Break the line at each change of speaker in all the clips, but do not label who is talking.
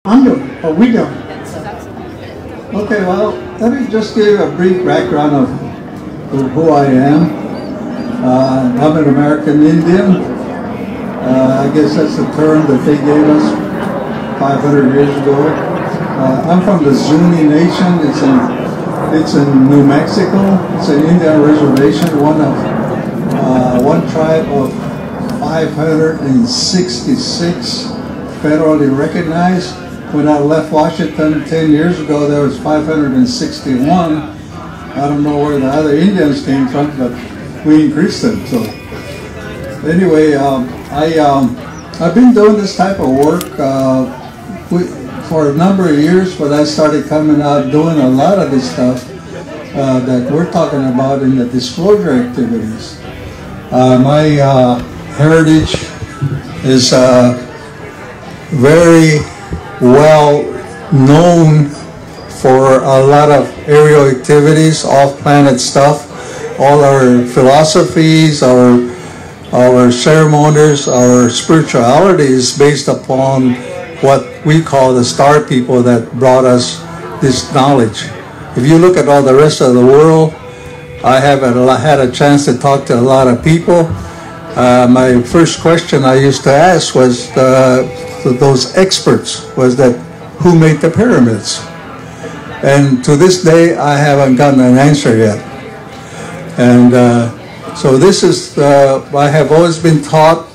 I'm doing, or we doing? Okay, well, let me just give a brief background of who I am. I'm an American Indian. I guess that's the term that they gave us 500 years ago. I'm from the Zuni Nation. It's in New Mexico. It's an Indian reservation, one tribe of 566 federally recognized. When I left Washington 10 years ago, there was 561. I don't know where the other Indians came from, but we increased them. So anyway, I've been doing this type of work for a number of years, but I started coming out doing a lot of this stuff that we're talking about in the disclosure activities. My heritage is very well known for a lot of aerial activities, off-planet stuff. All our philosophies, our ceremonies, our spirituality is based upon what we call the star people that brought us this knowledge. If you look at all the rest of the world, I have had a chance to talk to a lot of people. My first question I used to ask was those experts was that who made the pyramids? And to this day, I haven't gotten an answer yet. And so this is, I have always been taught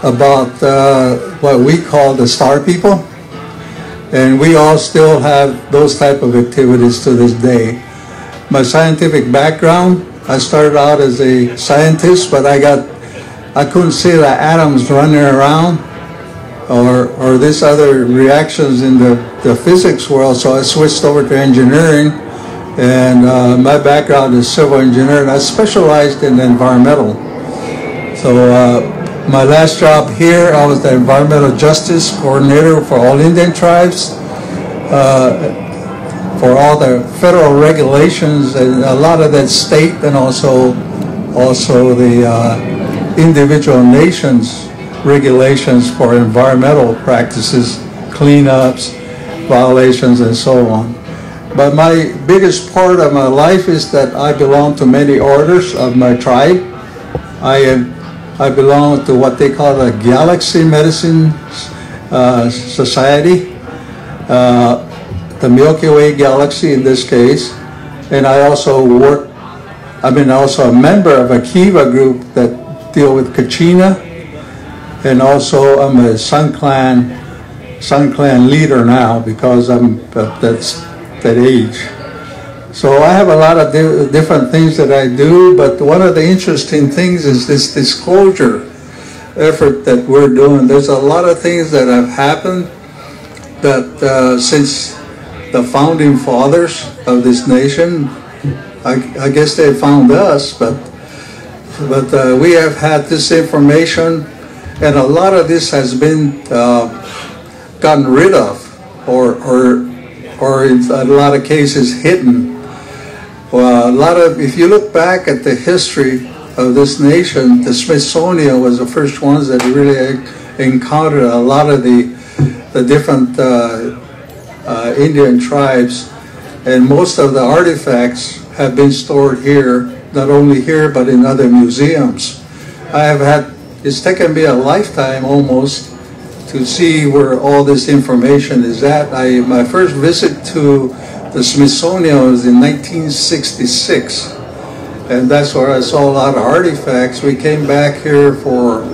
about what we call the star people. And we all still have those type of activities to this day. My scientific background, I started out as a scientist, but I couldn't see the atoms running around or this other reactions in the physics world, so I switched over to engineering, and my background is civil engineering. I specialized in environmental. So my last job here, I was the environmental justice coordinator for all Indian tribes, for all the federal regulations, and a lot of that state, and also the individual nations regulations for environmental practices, cleanups, violations, and so on. But my biggest part of my life is that I belong to many orders of my tribe. I belong to what they call the Galaxy Medicine Society, the Milky Way Galaxy in this case, and I also I'm also a member of a Kiva group that deal with Kachina, and also I'm a Sun Clan leader now because I'm that age. So I have a lot of different things that I do, but one of the interesting things is this disclosure effort that we're doing. There's a lot of things that have happened that since the founding fathers of this nation, I guess they found us, but we have had this information, and a lot of this has been gotten rid of, or in a lot of cases hidden. Well, if you look back at the history of this nation, the Smithsonian was the first ones that really encountered a lot of the different Indian tribes, and most of the artifacts have been stored here, not only here but in other museums. It's taken me a lifetime almost to see where all this information is at. My first visit to the Smithsonian was in 1966, and that's where I saw a lot of artifacts. We came back here for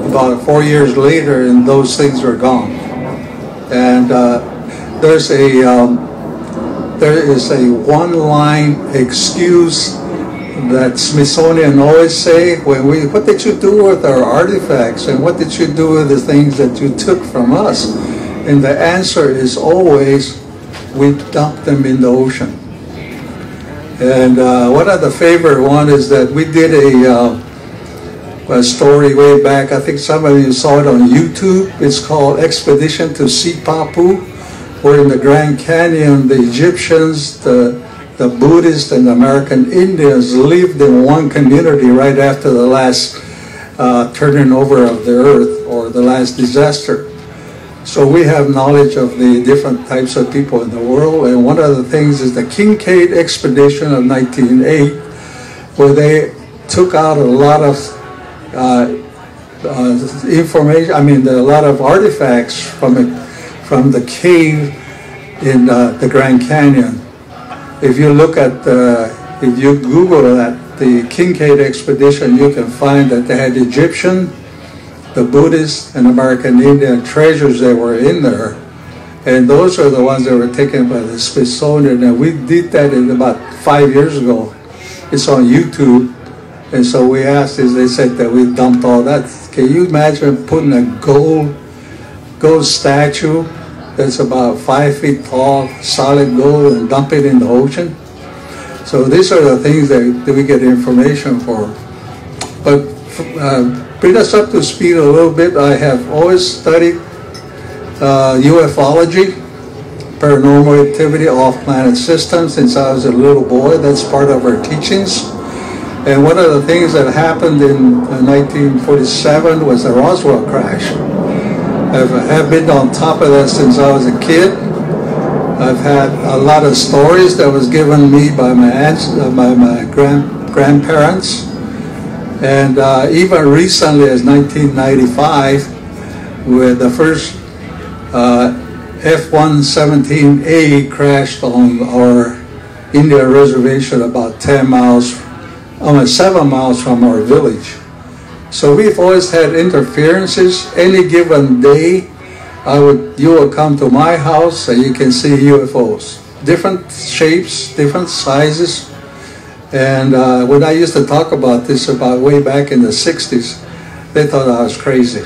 about 4 years later, and those things were gone. And there is a one-line excuse that Smithsonian always say, what did you do with our artifacts, and what did you do with the things that you took from us? And the answer is always, we dumped them in the ocean. And one of the favorite one is that we did a story way back. I think some of you saw it on YouTube. It's called Expedition to Sipapu, where in the Grand Canyon, the Egyptians, the Buddhists, and the American Indians lived in one community right after the last turning over of the earth, or the last disaster. So we have knowledge of the different types of people in the world, and one of the things is the Kincaid expedition of 1908, where they took out a lot of information, a lot of artifacts from the cave in the Grand Canyon. If you look at, if you Google that, the Kincaid expedition, you can find that they had Egyptian, the Buddhist, and American Indian treasures that were in there. And those are the ones that were taken by the Smithsonian. And we did that in about 5 years ago. It's on YouTube. And so we asked, they said that we dumped all that. Can you imagine putting a gold statue that's about 5 feet tall, solid gold, and dump it in the ocean? So these are the things that we get information for. But bring us up to speed a little bit. I have always studied ufology, paranormal activity, off-planet systems since I was a little boy. That's part of our teachings. And one of the things that happened in 1947 was the Roswell crash. I have been on top of that since I was a kid. I've had a lot of stories that was given me by my aunts, my grandparents. And even recently, as 1995, where the first F-117A crashed on our Indian reservation about 7 miles from our village. So we've always had interferences. Any given day, you will come to my house and you can see UFOs. Different shapes, different sizes. And when I used to talk about this about way back in the 60s, they thought I was crazy.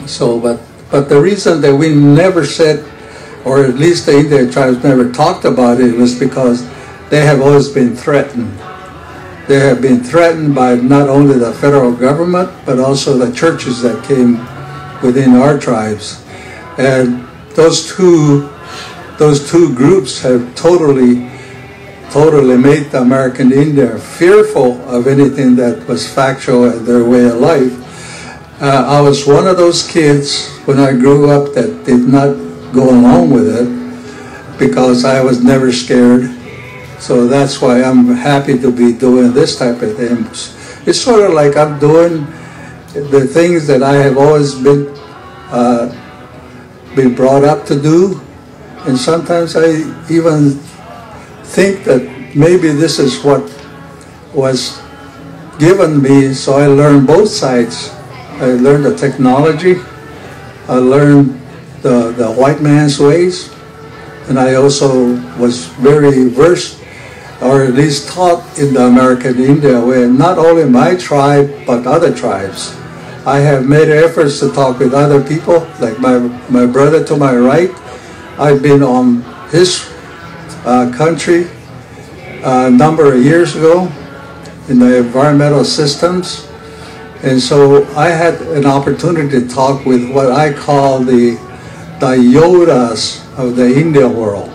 So, but the reason that we never said, or at least the Indian tribes never talked about it, was because they have always been threatened. They have been threatened by not only the federal government, but also the churches that came within our tribes. And those two groups have totally made the American Indian fearful of anything that was factual in their way of life. I was one of those kids when I grew up that did not go along with it because I was never scared. So that's why I'm happy to be doing this type of things. It's sort of like I'm doing the things that I have always been brought up to do. And sometimes I even think that maybe this is what was given me, so I learned both sides. I learned the technology, I learned the white man's ways, and I also was very versed, or at least taught in the American Indian way, not only my tribe, but other tribes. I have made efforts to talk with other people, like my brother to my right. I've been on his country a number of years ago in the environmental systems. And so I had an opportunity to talk with what I call the Yodas of the Indian world.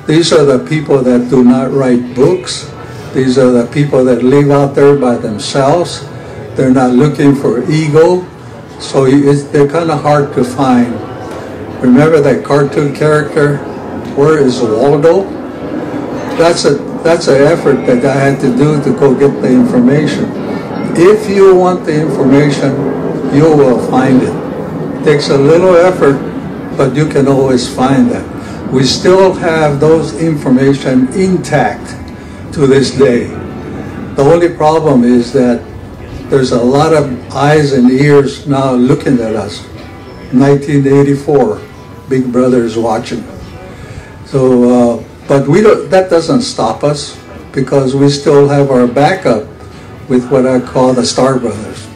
These are the people that do not write books. These are the people that live out there by themselves. They're not looking for ego. So they're kind of hard to find. Remember that cartoon character, Where is Waldo? That's an effort that I had to do to go get the information. If you want the information, you will find it. It takes a little effort, but you can always find that. We still have those information intact to this day. The only problem is that there's a lot of eyes and ears now looking at us. 1984, Big Brother is watching. So, but that doesn't stop us, because we still have our backup with what I call the Star Brothers.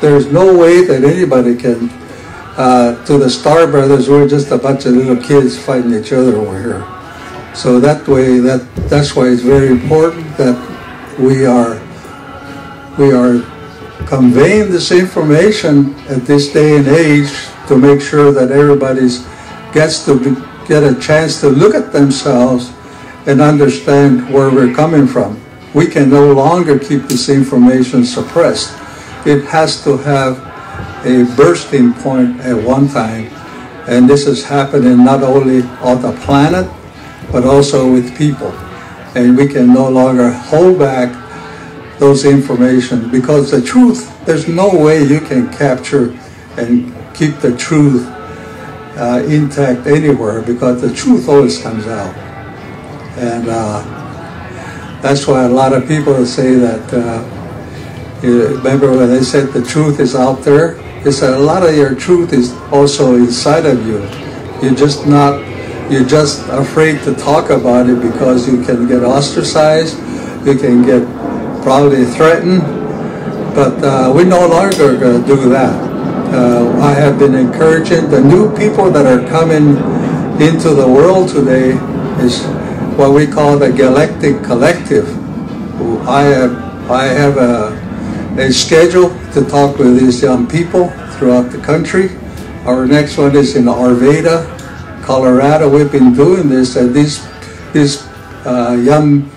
There's no way that anybody can, to the Star Brothers, we're just a bunch of little kids fighting each other over here. So that way, that's why it's very important that we are conveying this information at this day and age to make sure that everybody gets to get a chance to look at themselves and understand where we're coming from. We can no longer keep this information suppressed. It has to have a bursting point at one time And this is happening not only on the planet, but also with people. And we can no longer hold back those information, because the truth, there's no way you can capture and keep the truth intact anywhere, because the truth always comes out. And that's why a lot of people say that, remember when they said the truth is out there? They said a lot of your truth is also inside of you. You're just afraid to talk about it because you can get ostracized, you can get probably threatened, but we're no longer going to do that. I have been encouraging the new people that are coming into the world today is what we call the Galactic Collective. I have a schedule to talk with these young people throughout the country. Our next one is in Arvada, Colorado. We've been doing this, and these young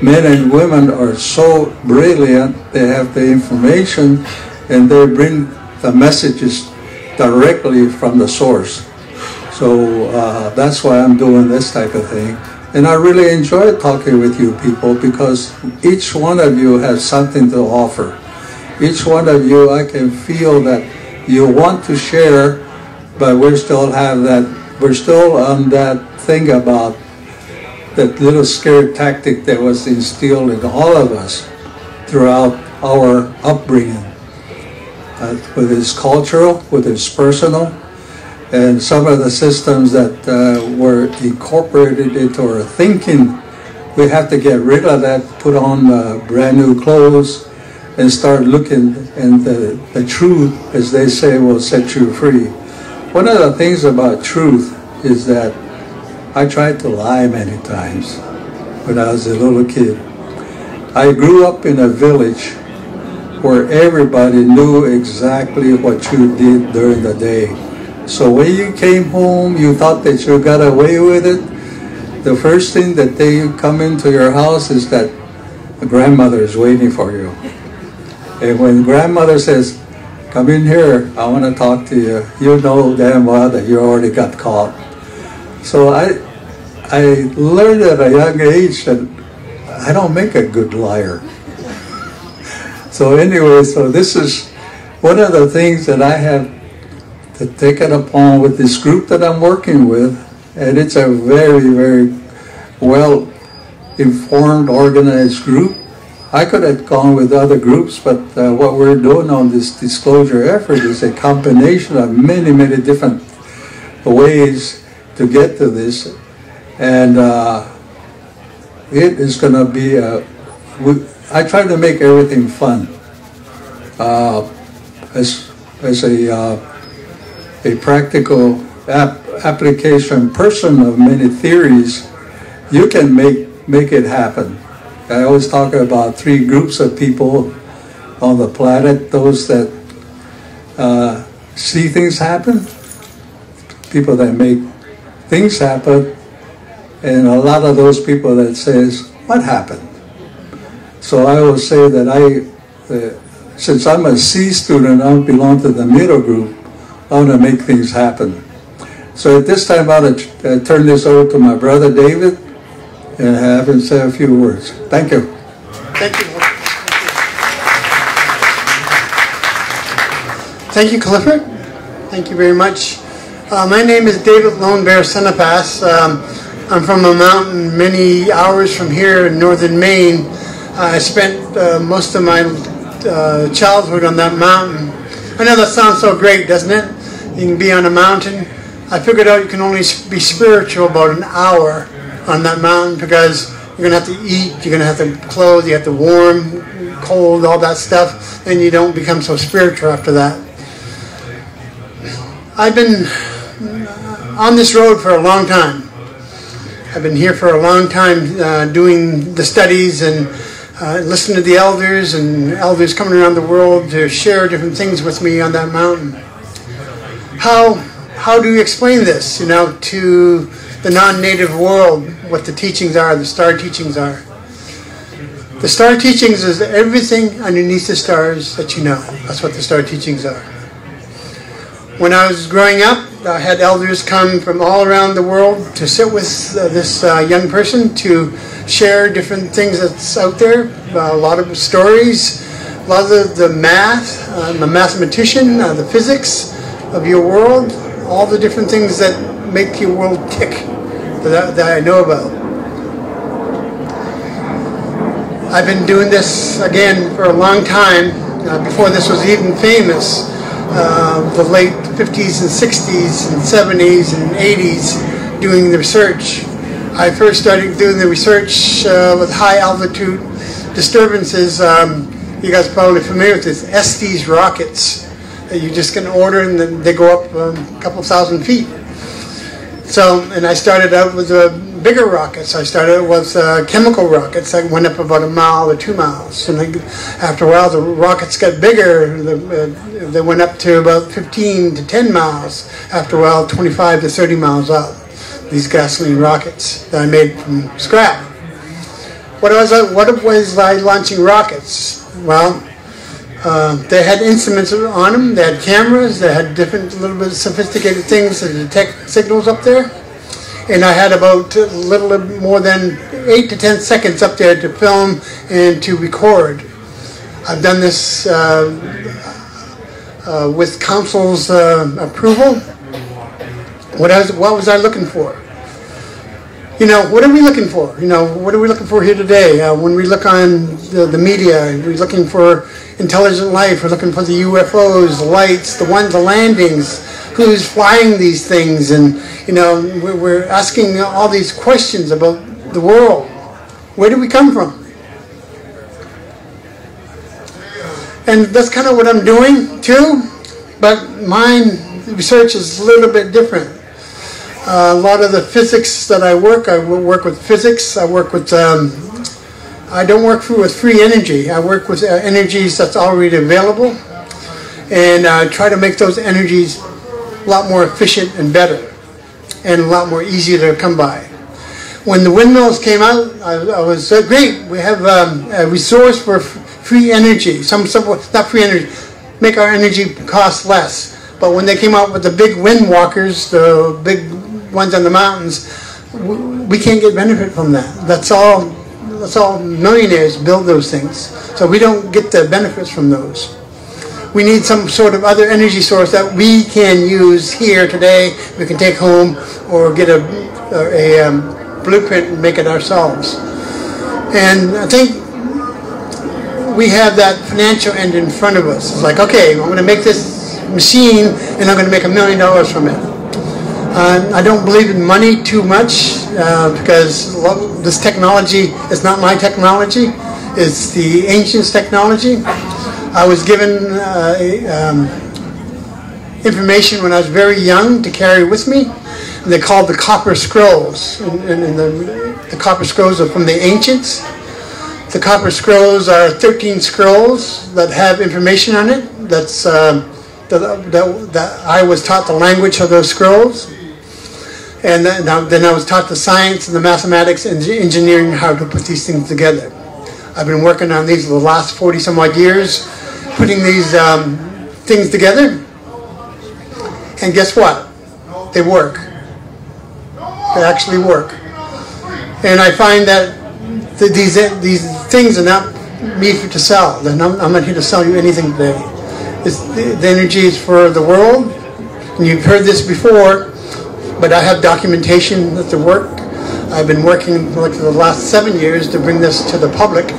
men and women are so brilliant. They have the information, and they bring the messages directly from the source. So that's why I'm doing this type of thing. And I really enjoy talking with you people, because each one of you has something to offer. Each one of you, I can feel that you want to share, but we're still on that thing about that little scare tactic that was instilled in all of us throughout our upbringing. With its cultural, with its personal, and some of the systems that were incorporated into our thinking, we have to get rid of that, put on brand new clothes, and start looking, and the truth, as they say, will set you free. One of the things about truth is that I tried to lie many times when I was a little kid. I grew up in a village where everybody knew exactly what you did during the day. So when you came home, you thought that you got away with it. The first thing that they come into your house is that a grandmother is waiting for you. And when grandmother says, "Come in here, I want to talk to you," you know damn well that you already got caught. So I learned at a young age that I don't make a good liar. So anyway, so this is one of the things that I have taken upon with this group that I'm working with, and it's a very, very well informed, organized group. I could have gone with other groups, but what we're doing on this disclosure effort is a combination of many, many different ways to get to this, and it is going to be I try to make everything fun. As a practical application person of many theories, you can make it happen. I always talk about three groups of people on the planet: those that see things happen, people that make things happen, and a lot of those people that says, "What happened?" So I will say that since I'm a C student, I belong to the middle group. I want to make things happen. So at this time, I want to turn this over to my brother David and have him say a few words. Thank you.
Thank you. Thank you, Clifford. Thank you very much. My name is David Lonebear Sanipass. I'm from a mountain many hours from here in northern Maine. I spent most of my childhood on that mountain. I know that sounds so great, doesn't it? You can be on a mountain. I figured out you can only be spiritual about an hour on that mountain, because you're going to have to eat, you're going to have to clothe, you have to warm, cold, all that stuff, and you don't become so spiritual after that. I've been on this road for a long time. I've been here for a long time doing the studies and listening to the elders, and elders coming around the world to share different things with me on that mountain. How do you explain this, to the non-native world, what the teachings are, the star teachings are? The star teachings is everything underneath the stars that you know. That's what the star teachings are. When I was growing up, I had elders come from all around the world to sit with this young person to share different things that's out there, a lot of stories, a lot of the math, I'm a mathematician, the physics of your world, all the different things that make your world tick that I know about. I've been doing this, again, for a long time, before this was even famous, the late 50s and 60s and 70s and 80s, doing the research. I first started doing the research with high altitude disturbances. You guys are probably familiar with this, Estes rockets that you just can order, and then they go up a couple thousand feet. So, and I started out with bigger rockets. I started with chemical rockets that went up about 1 mile or 2 miles. And after a while, the rockets got bigger. They went up to about 15 to 10 miles. After a while, 25 to 30 miles up. These gasoline rockets that I made from scrap. What was I launching rockets? Well, they had instruments on them. They had cameras. They had different, little bit sophisticated things to detect signals up there. And I had about a little more than 8 to 10 seconds up there to film and to record. I've done this with council's approval. What was I looking for? You know, what are we looking for? You know, what are we looking for here today? When we look on the media, we're looking for intelligent life. We're looking for the UFOs, the lights, the landings, who's flying these things, and you know, we're asking all these questions about the world. Where do we come from? And that's kind of what I'm doing too, but mine research is a little bit different. A lot of the physics that I work with physics. I work with, I don't work with free energy. I work with energies that's already available, and try to make those energies a lot more efficient and better, and a lot more easier to come by. When the windmills came out, I was great. We have a resource for free energy. Not free energy, make our energy cost less. But when they came out with the big wind walkers, the big ones on the mountains, we can't get benefit from that. That's all millionaires build those things. So we don't get the benefits from those. We need some sort of other energy source that we can use here today. We can take home or get a blueprint and make it ourselves. And I think we have that financial end in front of us. It's like, okay, I'm going to make this machine and I'm going to make $1 million from it. I don't believe in money too much because this technology is not my technology. It's the ancients' technology. I was given information when I was very young to carry with me. They're called the Copper Scrolls. And the Copper Scrolls are from the ancients. The Copper Scrolls are 13 scrolls that have information on it. That I was taught the language of those scrolls. And then I was taught the science and the mathematics and engineering, how to put these things together. I've been working on these for the last 40 some odd years, putting these things together. And guess what? They work. They actually work. And I find that these things are not made to sell. I'm not here to sell you anything today. The energy is for the world. And you've heard this before. But I have documentation that the work. I've been working for the last 7 years to bring this to the public.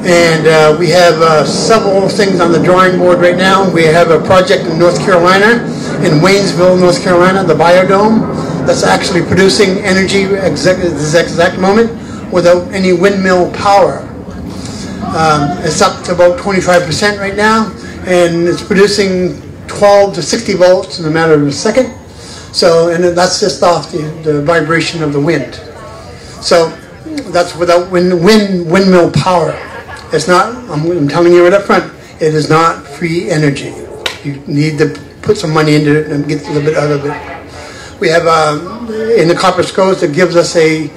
And we have several things on the drawing board right now. We have a project in North Carolina, in Waynesville, North Carolina, the Biodome, that's actually producing energy at this exact moment without any windmill power. It's up to about 25% right now, and it's producing 12 to 60 volts in a matter of a second. So, and that's just off the vibration of the wind. So that's without windmill power. It's not, I'm telling you right up front, it is not free energy. You need to put some money into it and get a little bit out of it. We have, in the Copper Scrolls, that gives us a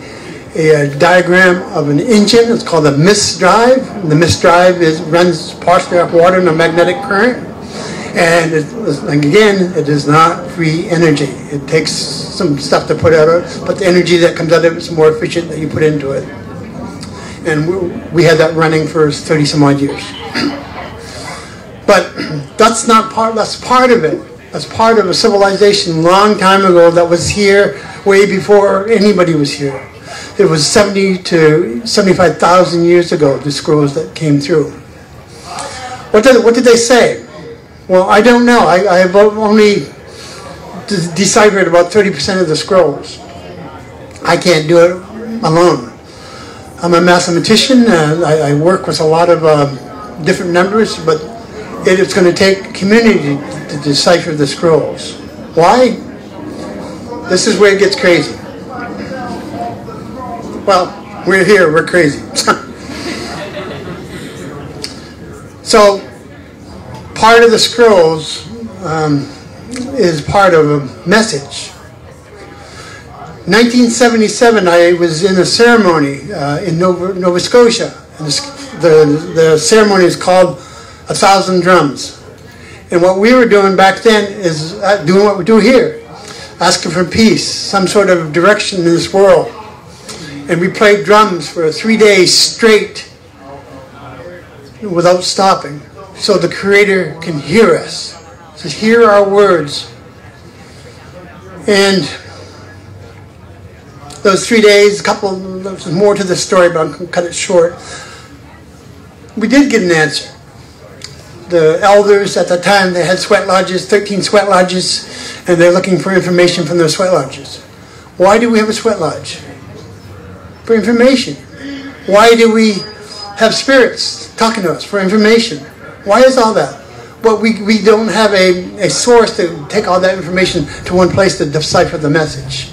diagram of an engine. It's called a mist drive. The mist drive runs partially off water and a magnetic current. And again, it is not free energy. It takes some stuff to put out, but the energy that comes out of it is more efficient that you put into it. And we had that running for 30 some odd years. But that's not part. That's part of it. That's part of a civilization a long time ago that was here way before anybody was here. It was 70 to 75,000 years ago. The scrolls that came through. What did they say? Well, I don't know. I have only deciphered about 30% of the scrolls. I can't do it alone. I'm a mathematician. I work with a lot of different numbers, but it's going to take a community to decipher the scrolls. Why? This is where it gets crazy. Well, we're here. We're crazy. So, part of the scrolls is part of a message. 1977, I was in a ceremony in Nova Scotia. And the ceremony is called 1,000 Drums. And what we were doing back then is doing what we do here, asking for peace, some sort of direction in this world. And we played drums for 3 days straight without stopping, so the Creator can hear us, to hear our words. And those 3 days, there's more to the story, but I'm going to cut it short. We did get an answer. The elders at the time, they had sweat lodges, 13 sweat lodges, and they're looking for information from their sweat lodges. Why do we have a sweat lodge? For information. Why do we have spirits talking to us? For information. Why is all that? Well, we don't have a source to take all that information to one place to decipher the message.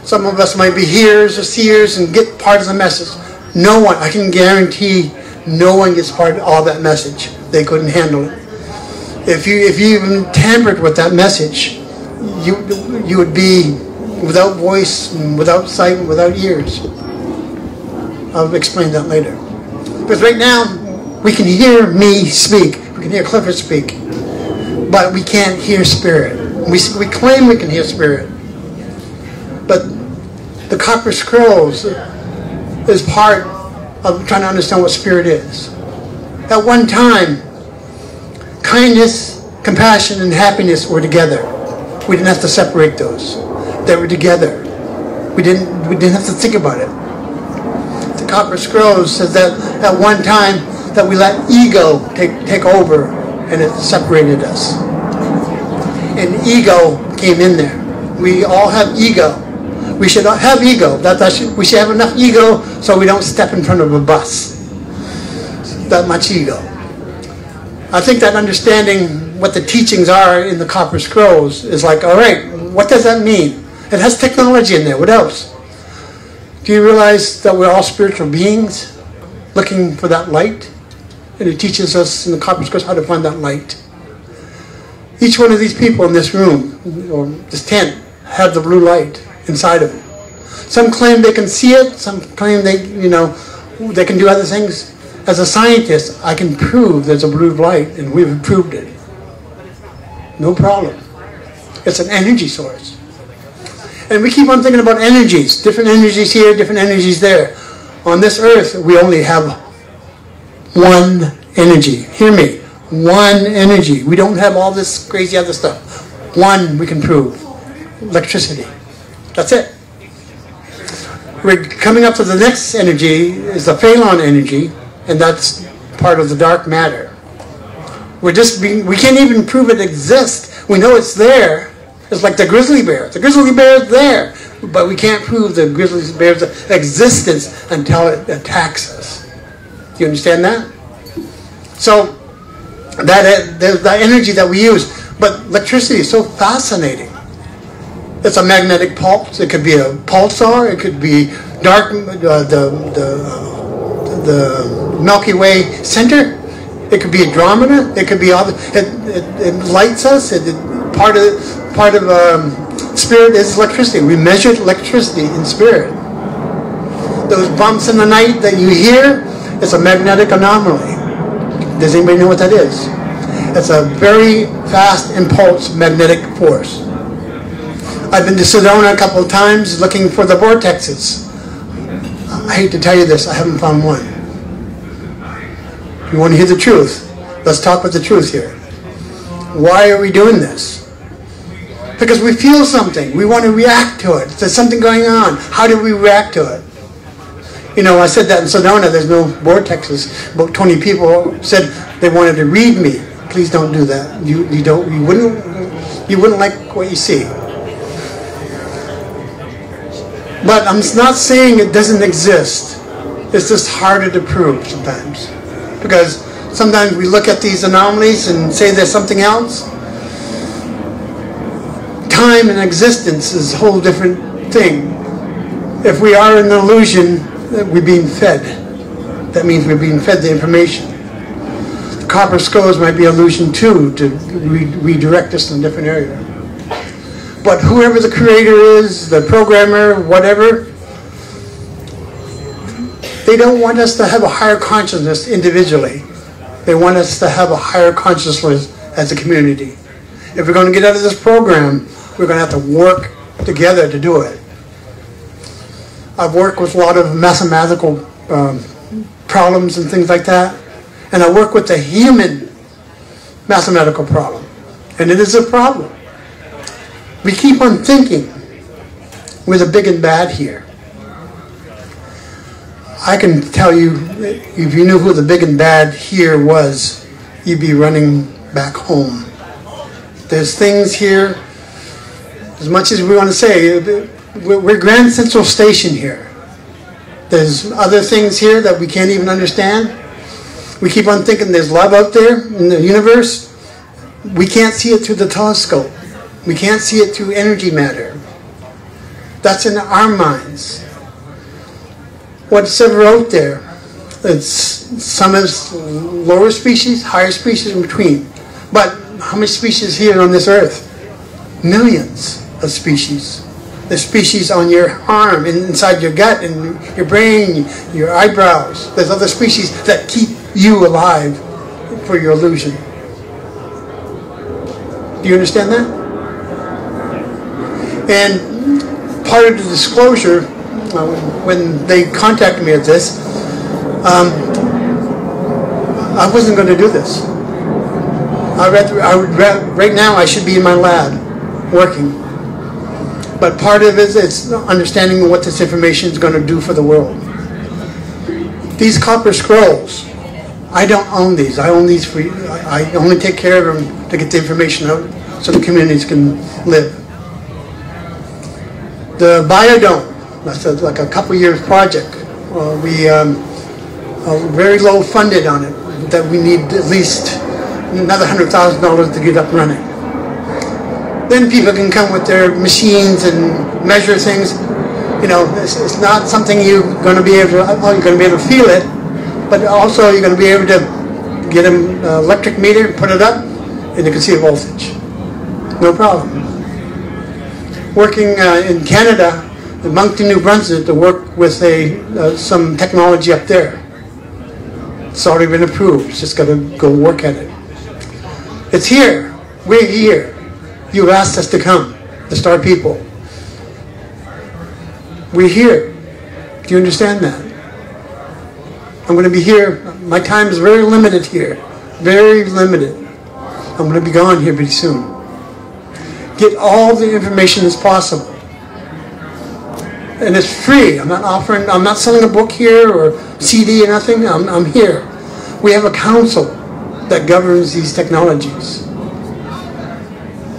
Some of us might be hearers or seers and get part of the message. No one, I can guarantee, no one gets part of all that message. They couldn't handle it. If you even tampered with that message, you would be without voice, and without sight, and without ears. I'll explain that later. Because right now, we can hear me speak. We can hear Clifford speak. But we can't hear spirit. We claim we can hear spirit. But the Copper Scrolls is part of trying to understand what spirit is. At one time, kindness, compassion, and happiness were together. We didn't have to separate those. They were together. We didn't have to think about it. The Copper Scrolls says that at one time that we let ego take over, and it separated us. And ego came in there. We all have ego. We should have ego. We should have enough ego so we don't step in front of a bus. That much ego. I think that understanding what the teachings are in the Copper Scrolls is like, all right, what does that mean? It has technology in there. What else? Do you realize that we're all spiritual beings looking for that light? And it teaches us in the Copper Scrolls how to find that light. Each one of these people in this room, or this tent, have the blue light inside of them. Some claim they can see it. Some claim they can do other things. As a scientist, I can prove there's a blue light, and we've proved it. No problem. It's an energy source. And we keep on thinking about energies. Different energies here, different energies there. On this earth, we only have one energy. Hear me. One energy. We don't have all this crazy other stuff. One we can prove. Electricity. That's it. We're coming up to the next energy is the Phalon energy, and that's part of the dark matter. We can't even prove it exists. We know it's there. It's like the grizzly bear. The grizzly bear is there, but we can't prove the grizzly bear's existence until it attacks us. Do you understand that? So that energy that we use, but electricity is so fascinating. It's a magnetic pulse. It could be a pulsar. It could be dark, the Milky Way center. It could be a Andromeda. It could be all. It lights us. Part of spirit is electricity. We measured electricity in spirit. Those bumps in the night that you hear, it's a magnetic anomaly. Does anybody know what that is? It's a very fast impulse magnetic force. I've been to Sedona a couple of times looking for the vortexes. I hate to tell you this, I haven't found one. You want to hear the truth? Let's talk with the truth here. Why are we doing this? Because we feel something. We want to react to it. There's something going on. How do we react to it? You know, I said that in Sedona, there's no vortexes. About 20 people said they wanted to read me. Please don't do that. You wouldn't like what you see. But I'm not saying it doesn't exist. It's just harder to prove sometimes. Because sometimes we look at these anomalies and say there's something else. Time and existence is a whole different thing. If we are in an illusion, we're being fed. That means we're being fed the information. The copper skulls might be illusion too, to redirect us in a different area. But whoever the creator is, the programmer, whatever, they don't want us to have a higher consciousness individually. They want us to have a higher consciousness as a community. If we're going to get out of this program, we're going to have to work together to do it. I've worked with a lot of mathematical problems and things like that. And I work with the human mathematical problem. And it is a problem. We keep on thinking we're the big and bad here. I can tell you, if you knew who the big and bad here was, you'd be running back home. There's things here, as much as we want to say, we're Grand Central Station here. There's other things here that we can't even understand. We keep on thinking there's love out there in the universe. We can't see it through the telescope. We can't see it through energy matter. That's in our minds. What's ever out there, it's some is lower species, higher species in between. But how many species here on this earth? Millions of species. There's species on your arm, inside your gut, and your brain, your eyebrows. There's other species that keep you alive for your illusion. Do you understand that? And part of the disclosure, when they contacted me at this, I wasn't going to do this. Right now I should be in my lab working. But part of it is understanding what this information is going to do for the world. These copper scrolls, I don't own these. I own these for you. I only take care of them to get the information out so the communities can live. The biodome, that's like a couple years project. We are very low funded on it, that we need at least another $100,000 to get up running. Then people can come with their machines and measure things. You know, it's not something you're going to be able to, well, you're going to be able to feel it, but also you're going to be able to get an electric meter, put it up, and you can see a voltage. No problem. Working in Canada, in Moncton, New Brunswick, to work with some technology up there. It's already been approved. It's just got to go work at it. It's here. We're here. You've asked us to come, the Star People. We're here. Do you understand that? I'm going to be here. My time is very limited here. Very limited. I'm going to be gone here pretty soon. Get all the information as possible. And it's free. I'm not selling a book here or CD or nothing. I'm here. We have a council that governs these technologies.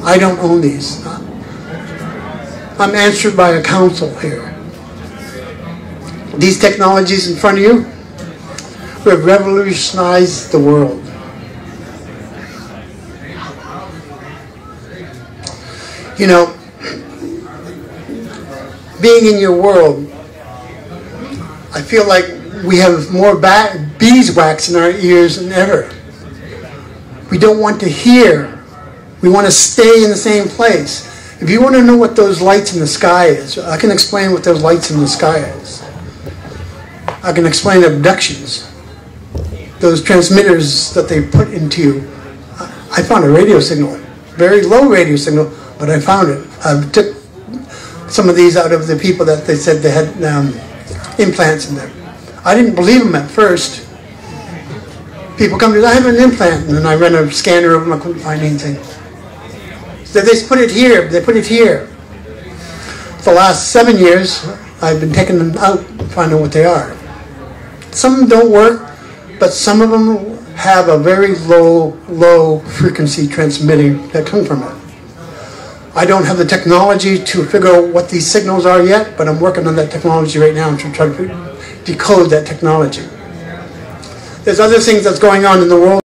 I don't own these. I'm answered by a council here. These technologies in front of you have revolutionized the world. You know, being in your world, I feel like we have more beeswax in our ears than ever. We don't want to hear. We want to stay in the same place. If you want to know what those lights in the sky is, I can explain what those lights in the sky is. I can explain abductions. Those transmitters that they put into you, I found a radio signal, very low radio signal, but I found it. I took some of these out of the people that they said they had implants in them. I didn't believe them at first. People come to me, I have an implant, and then I ran a scanner of them, I couldn't find anything. So they put it here, they put it here. For the last 7 years, I've been taking them out, finding what they are. Some don't work, but some of them have a very low frequency transmitting that come from it. I don't have the technology to figure out what these signals are yet, but I'm working on that technology right now to try to decode that technology. There's other things that's going on in the world.